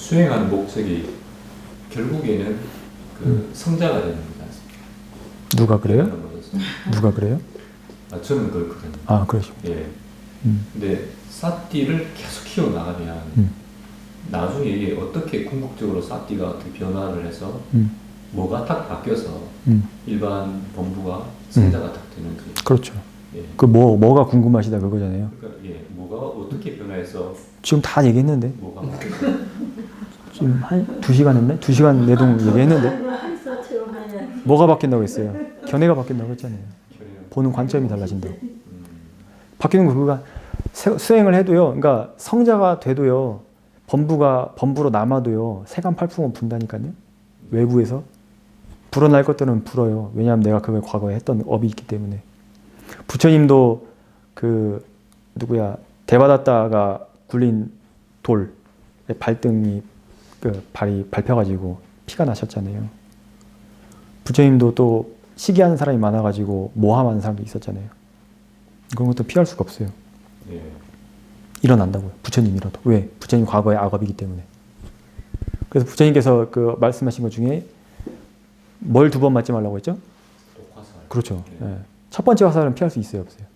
수행하는 목적이 결국에는 그 성자가 되는 거지 않습니까? 누가 그래요? 누가 그래요? 저는 그렇거든요. 아, 그러시고. 예. 근데 사띠를 계속 키워나가면 나중에 이게 어떻게 궁극적으로 사띠가 어떻게 변화를 해서 뭐가 딱 바뀌어서 일반 범부가 성자가 딱 되는지. 그렇죠. 예. 뭐가 궁금하시다 그거잖아요. 그러니까 예, 뭐가 어떻게 변화해서 지금 다 얘기했는데. 뭐가 바뀌어서. 지금 한 2시간 했네? 2시간 내동 얘기했는데. 뭐가 바뀐다고 했어요? 견해가 바뀐다고 했잖아요. 보는 관점이 달라진다고. 바뀌는 거 그거가 수행을 해도요. 그러니까 성자가 돼도요. 범부로 남아도요. 세간팔풍은 분다니까요. 외부에서. 불어날 것들은 불어요. 왜냐하면 내가 그걸 과거에 했던 업이 있기 때문에. 부처님도 대바다다가 굴린 돌 발등이 발이 밟혀가지고 피가 나셨잖아요. 부처님도 또 시기하는 사람이 많아가지고 모함하는 사람도 있었잖아요. 그런 것도 피할 수가 없어요. 예. 일어난다고요. 부처님이라도. 왜? 부처님 과거의 악업이기 때문에. 그래서 부처님께서 말씀하신 것 중에 뭘 2번 맞지 말라고 했죠? 화살. 그렇죠. 예. 예. 첫 번째 화살은 피할 수 있어요, 없어요?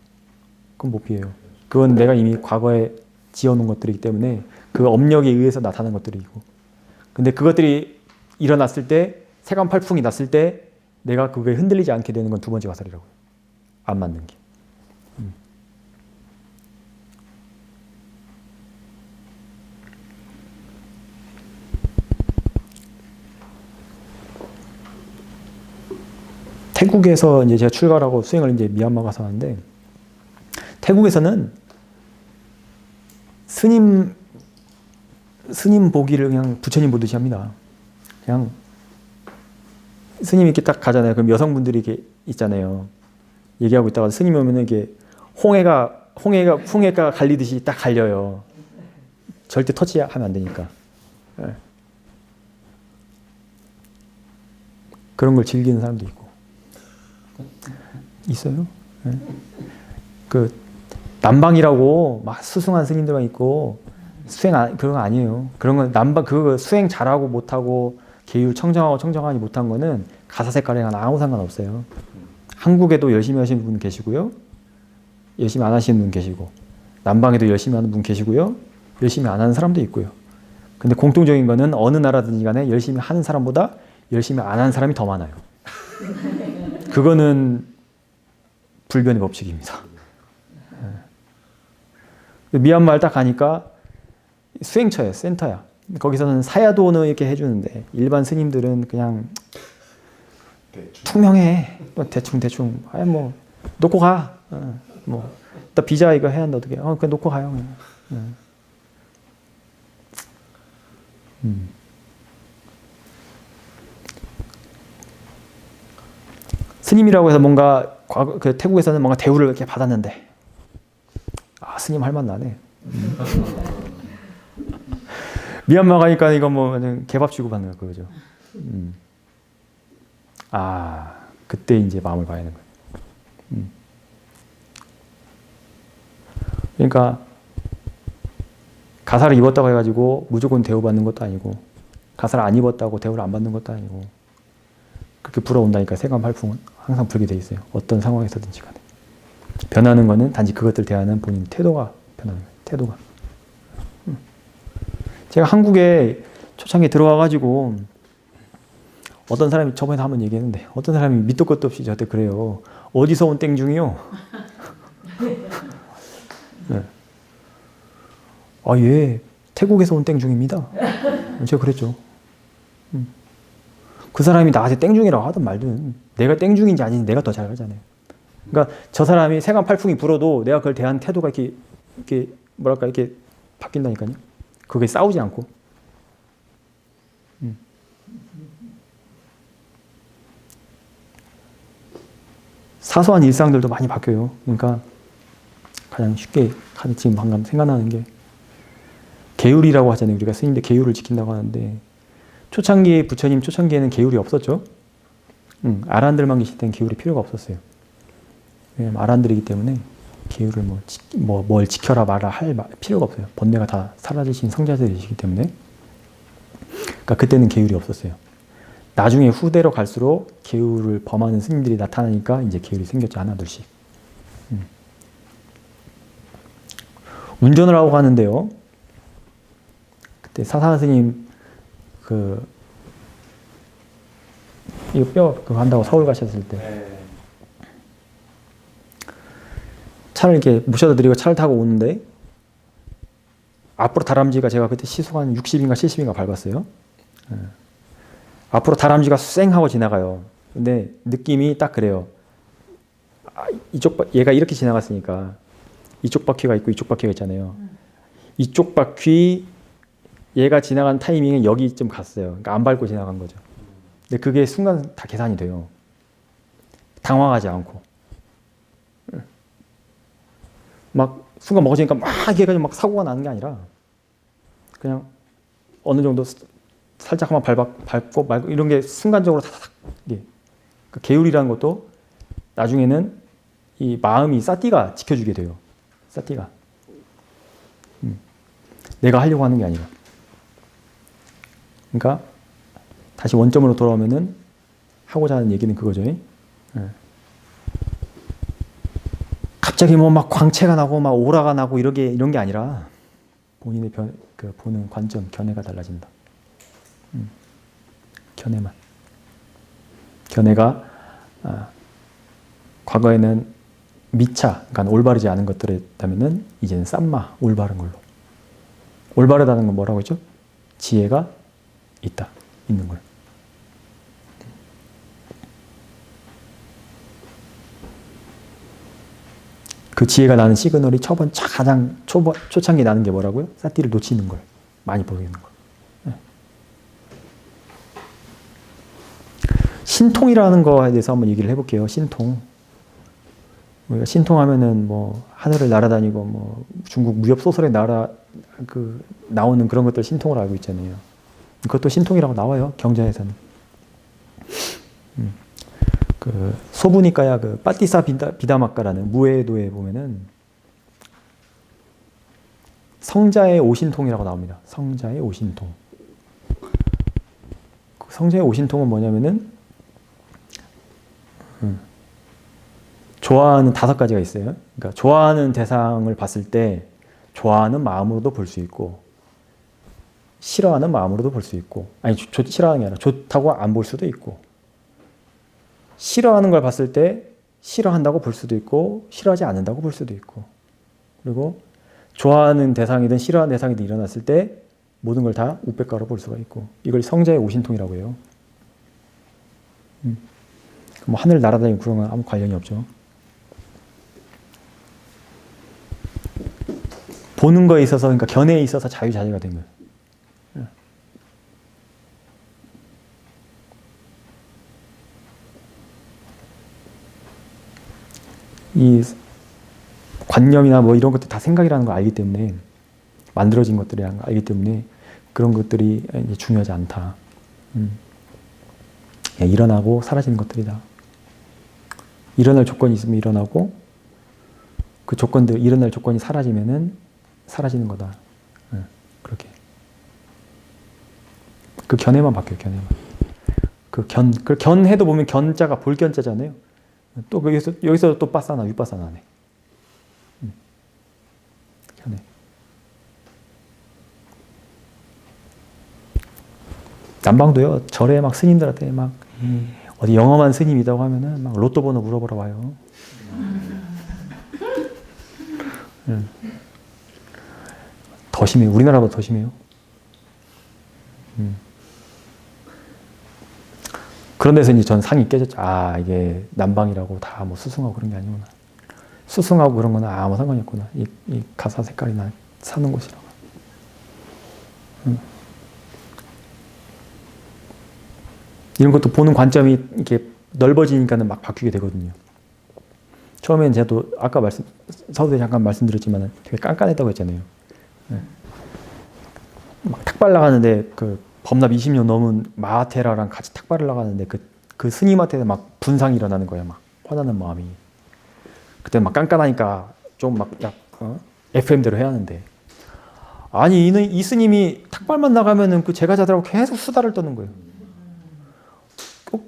그건 못 피해요. 그건 내가 이미 과거에 지어놓은 것들이기 때문에 그 업력에 의해서 나타난 것들이고. 근데 그것들이 일어났을 때, 세간팔풍이 났을 때 내가 그게 흔들리지 않게 되는 건 2번째 화살이라고요. 안 맞는 게. 태국에서 이제 제가 출가하고 수행을 이제 미얀마 가서 하는데, 태국에서는 스님 보기를 그냥 부처님 보듯이 합니다. 그냥 스님이 이렇게 딱 가잖아요. 그럼 여성분들이 이렇게 있잖아요. 얘기하고 있다가 스님이 오면은 이게 홍해가 갈리듯이 딱 갈려요. 절대 터치하면 안 되니까. 네. 그런 걸 즐기는 사람도 있고. 있어요. 네. 남방이라고 막 수승한 스님들만 있고 그런 거 아니에요. 그런 건 그거 수행 잘하고 못하고 계율 청정하지 못한 거는 가사 색깔이랑 아무 상관없어요. 한국에도 열심히 하시는 분 계시고요. 열심히 안 하시는 분 계시고, 남방에도 열심히 하는 분 계시고요. 열심히 안 하는 사람도 있고요. 근데 공통적인 거는 어느 나라든지 간에 열심히 하는 사람보다 열심히 안 하는 사람이 더 많아요. 그거는 불변의 법칙입니다. 미얀마를 딱 가니까 수행처예요. 센터야. 거기서는 사야도는 이렇게 해주는데 일반 스님들은 그냥 투명해. 대충. 아니 뭐 놓고 가. 뭐 나 비자 이거 해야 한다 어떻게? 그냥 놓고 가요. 그냥. 스님이라고 해서 뭔가 태국에서는 뭔가 대우를 이렇게 받았는데, 스님 할 맛 나네. 미얀마 가니까 이거 뭐 그냥 개밥 취급하는 거죠. 그때 이제 마음을 봐야 하는 거예요. 그러니까 가사를 입었다고 해가지고 무조건 대우받는 것도 아니고, 가사를 안 입었다고 대우를 안 받는 것도 아니고, 그렇게 불어온다니까. 세간팔풍은 항상 불게 돼 있어요. 어떤 상황에서든지 간에. 변하는 거는 단지 그것들 대하는 본인 태도가 변하는 거예요. 태도가. 제가 한국에 초창기에 들어와가지고 어떤 사람이 저번에 한번 얘기했는데, 어떤 사람이 밑도 끝도 없이 저한테 그래요. 어디서 온 땡중이요? 네. 예, 태국에서 온 땡중입니다. 제가 그랬죠. 그 사람이 나한테 땡중이라고 하든 말든 내가 땡중인지 아닌지 내가 더 잘 알잖아요. 그러니까 저 사람이 세간팔풍이 불어도 내가 그걸 대하는 태도가 이렇게 뭐랄까 이렇게 바뀐다니까요. 그게 싸우지 않고. 사소한 일상들도 많이 바뀌어요. 그러니까 가장 쉽게 지금 방금 생각나는 게 계율이라고 하잖아요. 우리가 스님들 계율을 지킨다고 하는데, 부처님 초창기에는 계율이 없었죠. 아란들만 계실 때는 계율이 필요가 없었어요. 왜냐면 아란들이기 때문에 계율을 뭘 지켜라 말아 할 필요가 없어요. 번뇌가 다 사라지신 성자들이시기 때문에. 그러니까 그때는 계율이 없었어요. 나중에 후대로 갈수록 계율을 범하는 스님들이 나타나니까 이제 계율이 생겼죠. 하나둘씩. 운전을 하고 가는데요. 그때 사사한 스님 이거 뼈 그거 한다고 서울 가셨을 때 차를 이렇게 모셔다 드리고 차를 타고 오는데 앞으로 다람쥐가 제가 그때 시속 한 60인가 70인가 밟았어요. 앞으로 다람쥐가 쌩 하고 지나가요. 근데 느낌이 딱 그래요. 얘가 이렇게 지나갔으니까 이쪽 바퀴가 있고 이쪽 바퀴가 있잖아요. 이쪽 바퀴 얘가 지나간 타이밍에 여기쯤 갔어요. 그러니까 안 밟고 지나간 거죠. 근데 그게 순간 다 계산이 돼요. 당황하지 않고. 막 순간 먹어지니까 막 얘가 막 사고가 나는 게 아니라 그냥 어느 정도 살짝 한번 밟고 말고 이런 게 순간적으로 다다닥 이게 그 계율이라는 것도 나중에는 이 마음이 사띠가 지켜주게 돼요. 사띠가 내가 하려고 하는 게 아니라. 그러니까 다시 원점으로 돌아오면은 하고자 하는 얘기는 그거죠. 갑자기 뭐 막 광채가 나고 막 오라가 나고 이런 게 아니라 본인의 보는 관점, 견해가 달라진다. 견해만. 견해가 과거에는 미차, 그러니까 올바르지 않은 것들이었다면은 이제는 쌈마, 올바른 걸로. 올바르다는 건 뭐라고 했죠? 지혜가 있다, 있는 걸. 그 지혜가 나는 시그널이 가장 초창기에 나는 게 뭐라고요? 사띠를 놓치는 걸, 많이 보이는 걸. 신통이라는 거에 대해서 한번 얘기를 해볼게요. 신통. 우리가 신통하면은 뭐 하늘을 날아다니고 뭐 중국 무협 소설에 나오는 그런 것들 신통을 알고 있잖아요. 그것도 신통이라고 나와요. 경전에서는. 그 소부니까야 그 빠띠사 비다마까라는 무에도에 보면은 성자의 오신통이라고 나옵니다. 성자의 오신통. 그 성자의 오신통은 뭐냐면은 좋아하는 5가지가 있어요. 그러니까 좋아하는 대상을 봤을 때 좋아하는 마음으로도 볼 수 있고 싫어하는 마음으로도 볼 수 있고 싫어하는 게 아니라 좋다고 안 볼 수도 있고 싫어하는 걸 봤을 때 싫어한다고 볼 수도 있고 싫어하지 않는다고 볼 수도 있고 그리고 좋아하는 대상이든 싫어하는 대상이든 일어났을 때 모든 걸 다 우백가로 볼 수가 있고 이걸 성자의 오신통이라고 해요. 뭐 하늘 날아다니고 그런 건 아무 관련이 없죠. 보는 거에 있어서 그러니까 견해에 있어서 자유자재가 된 거예요. 이 관념이나 뭐 이런 것들 다 생각이라는 걸 알기 때문에 만들어진 것들이라는 걸 알기 때문에 그런 것들이 이제 중요하지 않다. 일어나고 사라지는 것들이다. 일어날 조건이 있으면 일어나고 그 일어날 조건이 사라지면은 사라지는 거다. 그렇게. 그 견해만 바뀌어요. 견해만. 그 견해도 보면 견자가 볼견자잖아요. 또 여기서 또 윗바사나네. 견해. 남방도요. 절에 막 스님들한테 막 어디 영험한 스님이라고 하면은 막 로또 번호 물어보러 와요. 더 심해요. 우리나라보다 더 심해요. 그런 데서 이제 전 상이 깨졌죠. 이게 남방이라고 다 뭐 수승하고 그런 게 아니구나. 수승하고 그런 거는 아무 상관이 없구나. 이 가사 색깔이나 사는 곳이라고. 이런 것도 보는 관점이 이렇게 넓어지니까는 막 바뀌게 되거든요. 처음엔 제가 아까 서두에 잠깐 말씀드렸지만 되게 깐깐했다고 했잖아요. 막 탁발 나가는데 그 범납 20년 넘은 마하테라랑 같이 탁발을 나가는데 그 스님한테 막 분상이 일어나는 거예요. 막 화나는 마음이. 그때 막 깐깐하니까 좀 막 FM대로 해야 하는데 아니 이 스님이 탁발만 나가면은 그 제가자들하고 계속 수다를 떠는 거예요.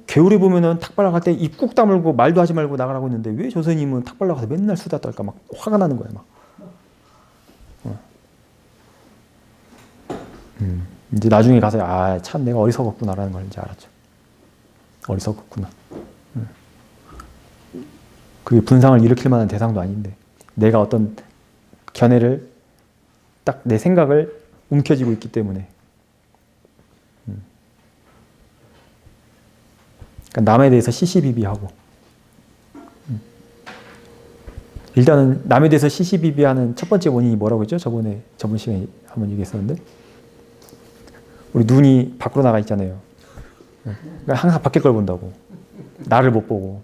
개울에 보면은 탁발 나갈 때 입 꾹 다물고 말도 하지 말고 나가라고 했는데 왜 저 스님은 탁발 나가서 맨날 수다 떨까 막 화가 나는 거예요. 막. 이제 나중에 가서 아 참 내가 어리석었구나라는 걸 이제 알았죠. 어리석었구나. 그게 분상을 일으킬 만한 대상도 아닌데 내가 어떤 견해를 딱 내 생각을 움켜쥐고 있기 때문에 그러니까 남에 대해서 시시비비하고 일단은 남에 대해서 시시비비하는 첫 번째 원인이 뭐라고 했죠? 저번 시간에 한번 얘기했었는데 우리 눈이 밖으로 나가 있잖아요. 그러니까 항상 밖에 걸 본다고 나를 못 보고